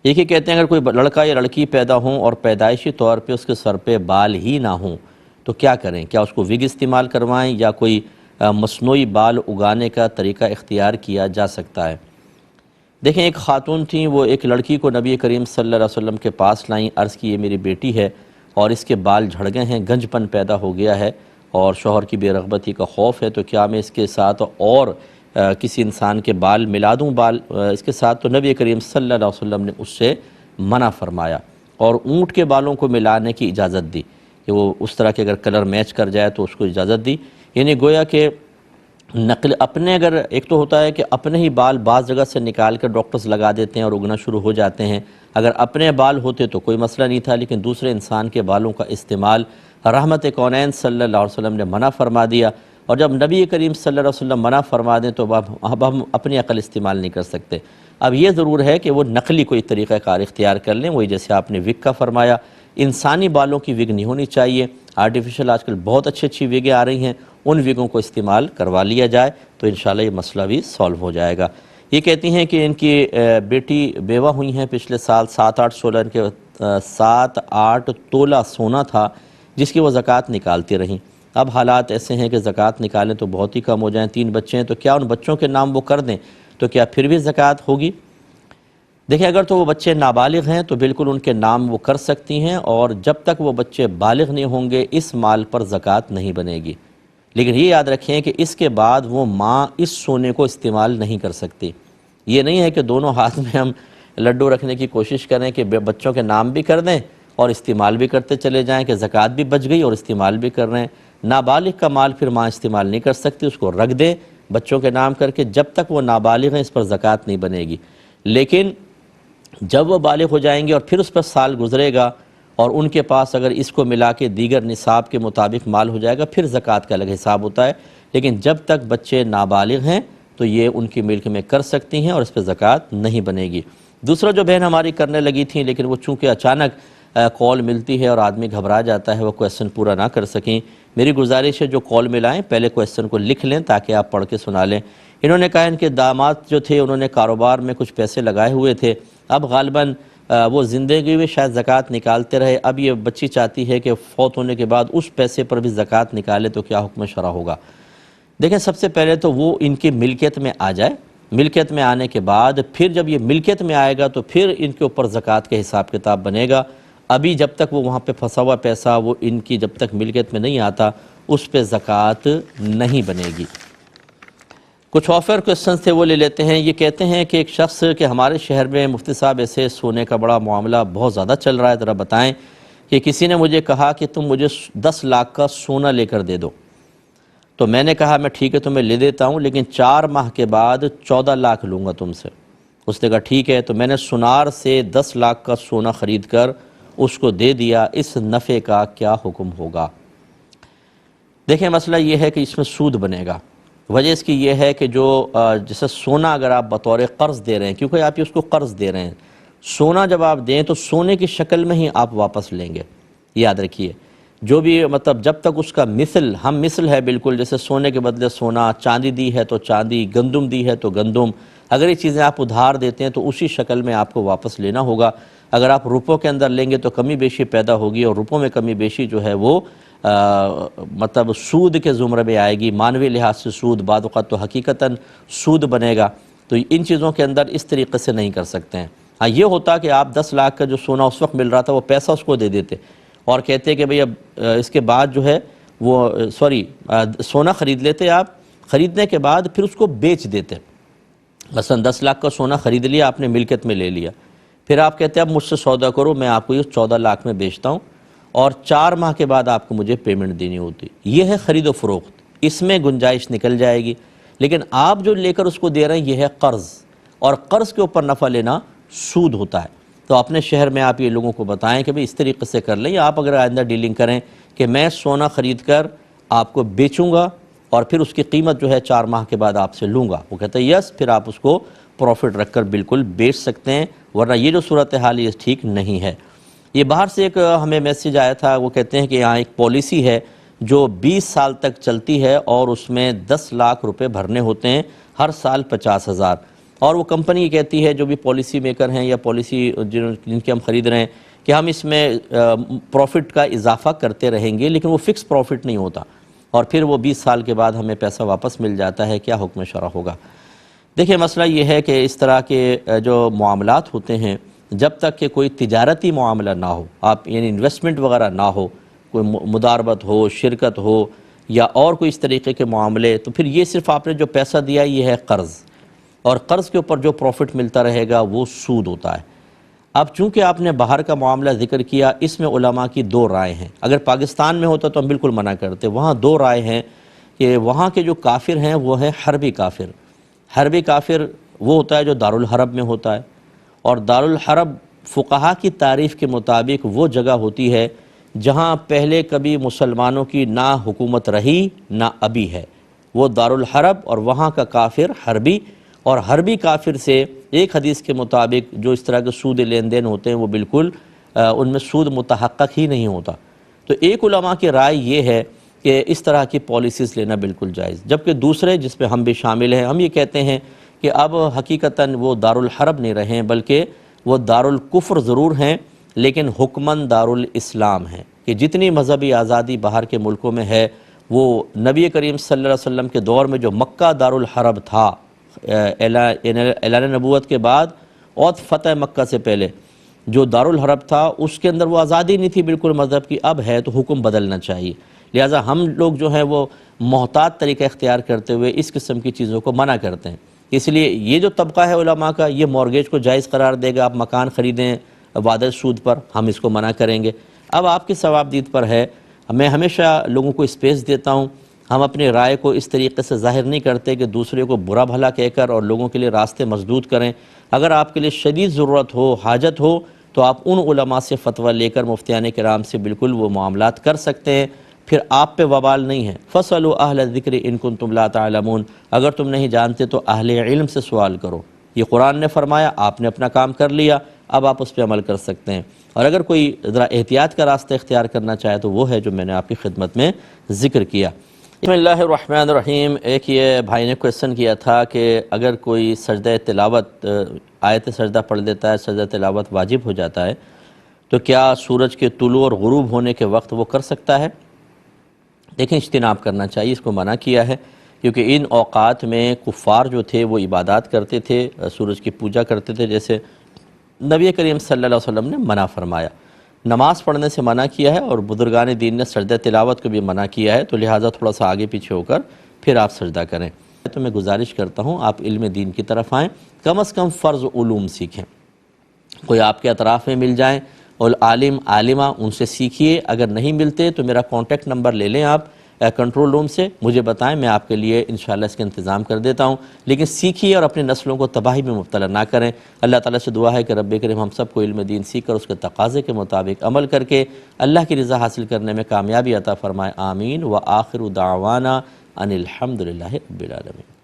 ایک ہی کہتے ہیں اگر کوئی لڑکا یا لڑکی پیدا ہوں اور پیدائشی طور پہ اس کے سر پہ بال ہی نہ ہوں تو کیا کریں؟ کیا اس کو وگ استعمال کروائیں یا کوئی مصنوعی بال اگانے کا طریقہ اختیار کیا جا سکتا ہے؟ دیکھیں، ایک خاتون تھیں، وہ ایک لڑکی کو نبی کریم صلی اللہ علیہ وسلم کے پاس لائیں، عرض کی یہ میری بیٹی ہے اور اس کے بال جھڑ گئے ہیں، گنج پن پیدا ہو گیا ہے اور شوہر کی بے رغبتی کا خوف ہے، تو کیا میں اس کے ساتھ اور کسی انسان کے بال ملا دوں اس کے ساتھ؟ تو نبی کریم صلی اللہ علیہ وسلم نے اس سے منع فرمایا اور اونٹ کے بالوں کو ملانے کی اجازت دی کہ وہ اس طرح کے اگر کلر میچ کر جائے تو اس کو اجازت دی، یعنی گویا کہ نقل اپنے، اگر ایک تو ہوتا ہے کہ اپنے ہی بال بعض جگہ سے نکال کر ڈاکٹرز لگا دیتے ہیں اور اگنا شروع ہو جاتے ہیں، اگر اپنے بال ہوتے تو کوئی مسئلہ نہیں تھا، لیکن دوسرے انسان کے بالوں کا استعمال رحمت کونین صلی اللہ علیہ وسلم نے منع فرما دیا، اور جب نبی کریم صلی اللہ علیہ وسلم منع فرما دیں تو اب ہم اپنی عقل استعمال نہیں کر سکتے۔ اب یہ ضرور ہے کہ وہ نقلی کوئی طریقہ کار اختیار کر لیں، وہی جیسے آپ نے وگ کا فرمایا، انسانی بالوں کی وگ نہیں ہونی چاہیے، آرٹیفیشل آج کل بہت اچھی وگیں آ رہی ہیں، ان وگوں کو استعمال کروا لیا جائے تو انشاءاللہ یہ مسئلہ بھی سالو ہو جائے گا۔ یہ کہتی ہیں کہ ان کی بیٹی بیوہ ہوئی ہیں پچھلے سال، 7-8 تولہ سونا تھا جس کی وہ زکوٰۃ نکالتی رہیں، اب حالات ایسے ہیں کہ زکوٰۃ نکالیں تو بہت ہی کم ہو جائیں، 3 بچے ہیں، تو کیا ان بچوں کے نام وہ کر دیں تو کیا پھر بھی زکوٰۃ ہوگی؟ دیکھیں، اگر تو وہ بچے نابالغ ہیں تو بالکل ان کے نام وہ کر سکتی ہیں، اور جب تک وہ بچے بالغ نہیں ہوں گے اس مال پر زکوٰۃ نہیں بنے گی، لیکن یہ یاد رکھیں کہ اس کے بعد وہ ماں اس سونے کو استعمال نہیں کر سکتی۔ یہ نہیں ہے کہ دونوں ہاتھ میں ہم لڈو رکھنے کی کوشش کریں کہ بچوں کے نام بھی کر دیں اور استعمال بھی کرتے چلے جائیں کہ زکوٰۃ بھی بچ گئی اور استعمال بھی کر رہے ہیں۔ نابالغ کا مال پھر ماں استعمال نہیں کر سکتی، اس کو رکھ دیں بچوں کے نام کر کے، جب تک وہ نابالغ ہیں اس پر زکوٰۃ نہیں بنے گی، لیکن جب وہ بالغ ہو جائیں گے اور پھر اس پر سال گزرے گا اور ان کے پاس اگر اس کو ملا کے دیگر نصاب کے مطابق مال ہو جائے گا پھر زکوٰۃ کا الگ حساب ہوتا ہے، لیکن جب تک بچے نابالغ ہیں تو یہ ان کی ملک میں کر سکتی ہیں اور اس پہ زکوٰۃ نہیں بنے گی۔ دوسرا جو بہن ہماری کرنے لگی تھیں لیکن وہ چونکہ اچانک کال ملتی ہے اور آدمی گھبرا جاتا ہے، وہ کویسچن پورا نہ کر سکیں، میری گزارش ہے جو کال ملائیں پہلے کویسچن کو لکھ لیں تاکہ آپ پڑھ کے سنا لیں۔ انہوں نے کہا ان کے داماد جو تھے انہوں نے کاروبار میں کچھ پیسے لگائے ہوئے تھے، اب غالباً وہ زندگی میں شاید زکوٰۃ نکالتے رہے، اب یہ بچی چاہتی ہے کہ فوت ہونے کے بعد اس پیسے پر بھی زکوٰۃ نکالے تو کیا حکم شرع ہوگا؟ دیکھیں، سب سے پہلے تو وہ ان کی ملکیت میں آ جائے، ملکیت میں آنے کے بعد پھر جب یہ ملکیت میں آئے گا تو پھر ان کے اوپر زکوٰۃ کا حساب کتاب بنے گا۔ ابھی جب تک وہ وہاں پہ پھنسا ہوا پیسہ وہ ان کی جب تک ملکیت میں نہیں آتا اس پہ زکوٰۃ نہیں بنے گی۔ کچھ آفر کویسچنز تھے وہ لے لیتے ہیں۔ یہ کہتے ہیں کہ ایک شخص کہ ہمارے شہر میں مفتی صاحب ایسے سونے کا بڑا معاملہ بہت زیادہ چل رہا ہے، ذرا بتائیں کہ کسی نے مجھے کہا کہ تم مجھے 10 لاکھ کا سونا لے کر دے دو، تو میں نے کہا میں ٹھیک ہے تمہیں لے دیتا ہوں لیکن 4 ماہ کے بعد 14 لاکھ لوں گا تم سے۔ اس نے کہا ٹھیک ہے، تو میں نے سونار سے 10 لاکھ کا سونا خرید کر اس کو دے دیا، اس نفع کا کیا حکم ہوگا؟ دیکھیں، مسئلہ یہ ہے کہ اس میں سود بنے گا۔ وجہ اس کی یہ ہے کہ جو جیسے سونا اگر آپ بطور قرض دے رہے ہیں، کیونکہ آپ اس کو قرض دے رہے ہیں، سونا جب آپ دیں تو سونے کی شکل میں ہی آپ واپس لیں گے، یاد رکھیے۔ جو بھی مطلب جب تک اس کا مثل، ہم مثل ہے بالکل، جیسے سونے کے بدلے سونا، چاندی دی ہے تو چاندی، گندم دی ہے تو گندم، اگر یہ چیزیں آپ ادھار دیتے ہیں تو اسی شکل میں آپ کو واپس لینا ہوگا۔ اگر آپ روپوں کے اندر لیں گے تو کمی بیشی پیدا ہوگی، اور روپوں میں کمی بیشی جو ہے وہ مطلب سود کے زمرے میں آئے گی، مانوی لحاظ سے سود، بعض اوقات تو حقیقتاً سود بنے گا، تو ان چیزوں کے اندر اس طریقے سے نہیں کر سکتے ہیں۔ ہاں، یہ ہوتا کہ آپ 10 لاکھ کا جو سونا اس وقت مل رہا تھا وہ پیسہ اس کو دے دیتے اور کہتے کہ بھئی اب اس کے بعد جو ہے وہ سونا خرید لیتے، آپ خریدنے کے بعد پھر اس کو بیچ دیتے۔ مثلا 10 لاکھ کا سونا خرید لیا آپ نے، ملکیت میں لے لیا، پھر آپ کہتے ہیں اب مجھ سے سودا کرو، میں آپ کو یہ 14 لاکھ میں بیچتا ہوں اور 4 ماہ کے بعد آپ کو مجھے پیمنٹ دینی ہوتی۔ یہ ہے خرید و فروخت، اس میں گنجائش نکل جائے گی۔ لیکن آپ جو لے کر اس کو دے رہے ہیں یہ ہے قرض، اور قرض کے اوپر نفع لینا سود ہوتا ہے۔ تو اپنے شہر میں آپ یہ لوگوں کو بتائیں کہ بھئی اس طریقے سے کر لیں، یا آپ اگر آئندہ ڈیلنگ کریں کہ میں سونا خرید کر آپ کو بیچوں گا اور پھر اس کی قیمت جو ہے 4 ماہ کے بعد آپ سے لوں گا، وہ کہتے ہیں یس، پھر آپ اس کو پروفٹ رکھ کر بالکل بیچ سکتے ہیں، ورنہ یہ جو صورتحال یہ ٹھیک نہیں ہے۔ یہ باہر سے ایک ہمیں میسیج آیا تھا، وہ کہتے ہیں کہ یہاں ایک پالیسی ہے جو 20 سال تک چلتی ہے اور اس میں 10 لاکھ روپے بھرنے ہوتے ہیں، ہر سال 50,000۔ اور وہ کمپنی کہتی ہے جو بھی پالیسی میکر ہیں یا پالیسی جن کے ہم خرید رہے ہیں کہ ہم اس میں پروفٹ کا اضافہ کرتے رہیں گے، لیکن وہ فکس پروفٹ نہیں ہوتا، اور پھر وہ 20 سال کے بعد ہمیں پیسہ واپس مل جاتا ہے، کیا حکم شرع ہوگا؟ دیکھیں مسئلہ یہ ہے کہ اس طرح کے جو معاملات ہوتے ہیں، جب تک کہ کوئی تجارتی معاملہ نہ ہو، آپ یعنی انویسٹمنٹ وغیرہ نہ ہو، کوئی مداربت ہو، شرکت ہو یا اور کوئی اس طریقے کے معاملے، تو پھر یہ صرف آپ نے جو پیسہ دیا یہ ہے قرض، اور قرض کے اوپر جو پروفٹ ملتا رہے گا وہ سود ہوتا ہے۔ اب چونکہ آپ نے باہر کا معاملہ ذکر کیا، اس میں علماء کی دو رائے ہیں۔ اگر پاکستان میں ہوتا تو ہم بالکل منع کرتے، وہاں دو رائے ہیں کہ وہاں کے جو کافر ہیں وہ ہے حربی کافر۔ حربی کافر وہ ہوتا ہے جو دارالحرب میں ہوتا ہے، اور دارالحرب فقہا کی تعریف کے مطابق وہ جگہ ہوتی ہے جہاں پہلے کبھی مسلمانوں کی نہ حکومت رہی نہ ابھی ہے، وہ دارالحرب، اور وہاں کا کافر حربی، اور حربی کافر سے ایک حدیث کے مطابق جو اس طرح کے سود لین دین ہوتے ہیں وہ بالکل ان میں سود متحقق ہی نہیں ہوتا۔ تو ایک علماء کی رائے یہ ہے کہ اس طرح کی پالیسیز لینا بالکل جائز، جبکہ دوسرے جس میں ہم بھی شامل ہیں، ہم یہ کہتے ہیں کہ اب حقیقتاً وہ دارالحرب نہیں رہے بلکہ وہ دارالکفر ضرور ہیں، لیکن حکماً دارالاسلام ہیں، کہ جتنی مذہبی آزادی باہر کے ملکوں میں ہے وہ نبی کریم صلی اللہ علیہ وسلم کے دور میں جو مکہ دارالحرب تھا، اعلان نبوت کے بعد اور فتح مکہ سے پہلے جو دارالحرب تھا اس کے اندر وہ آزادی نہیں تھی بالکل مذہب کی، اب ہے تو حکم بدلنا چاہیے۔ لہٰذا ہم لوگ جو ہیں وہ محتاط طریقہ اختیار کرتے ہوئے اس قسم کی چیزوں کو منع کرتے ہیں۔ اس لیے یہ جو طبقہ ہے علماء کا، یہ مورگیج کو جائز قرار دے گا، آپ مکان خریدیں وعدہ سود پر، ہم اس کو منع کریں گے۔ اب آپ کی ثوابدید پر ہے، میں ہمیشہ لوگوں کو اسپیس دیتا ہوں، ہم اپنی رائے کو اس طریقے سے ظاہر نہیں کرتے کہ دوسرے کو برا بھلا کہہ کر اور لوگوں کے لیے راستے مسدود کریں۔ اگر آپ کے لیے شدید ضرورت ہو، حاجت ہو، تو آپ ان علماء سے فتویٰ لے کر مفتیان کرام سے بالکل وہ معاملات کر سکتے ہیں، پھر آپ پہ وبال نہیں ہے۔ فَاسْأَلُوا أَهْلَ الذِّكْرِ إِن كُنتُمْ لَا تَعْلَمُونَ، اگر تم نہیں جانتے تو اہل علم سے سوال کرو۔ یہ قرآن نے فرمایا، آپ نے اپنا کام کر لیا، اب آپ اس پہ عمل کر سکتے ہیں۔ اور اگر کوئی ذرا احتیاط کا راستہ اختیار کرنا چاہے تو وہ ہے جو میں نے آپ کی خدمت میں ذکر کیا۔ بسم اللہ الرحمن الرحیم۔ ایک یہ بھائی نے کویسچن کیا تھا کہ اگر کوئی سجدہ تلاوت آیت سجدہ پڑھ دیتا ہے، سجدہ تلاوت واجب ہو جاتا ہے، تو کیا سورج کے طلوع اور غروب ہونے کے وقت وہ کر سکتا ہے؟ دیکھیں اجتناب کرنا چاہیے، اس کو منع کیا ہے، کیونکہ ان اوقات میں کفار جو تھے وہ عبادات کرتے تھے، سورج کی پوجا کرتے تھے، جیسے نبی کریم صلی اللہ علیہ وسلم نے منع فرمایا، نماز پڑھنے سے منع کیا ہے، اور بزرگان دین نے سجدہ تلاوت کو بھی منع کیا ہے، تو لہٰذا تھوڑا سا آگے پیچھے ہو کر پھر آپ سجدہ کریں۔ تو میں گزارش کرتا ہوں آپ علم دین کی طرف آئیں، کم از کم فرض علوم سیکھیں، کوئی آپ کے اطراف میں مل جائیں اور عالم عالمہ ان سے سیکھیے، اگر نہیں ملتے تو میرا کانٹیکٹ نمبر لے لیں آپ کنٹرول روم سے، مجھے بتائیں، میں آپ کے لیے انشاءاللہ اس کا انتظام کر دیتا ہوں، لیکن سیکھیے اور اپنی نسلوں کو تباہی میں مبتلا نہ کریں۔ اللہ تعالیٰ سے دعا ہے کہ رب کریم ہم سب کو علم دین سیکھ کر اس کے تقاضے کے مطابق عمل کر کے اللہ کی رضا حاصل کرنے میں کامیابی عطا فرمائے، آمین۔ وآخر دعوانا ان الحمد للہ رب العالمین۔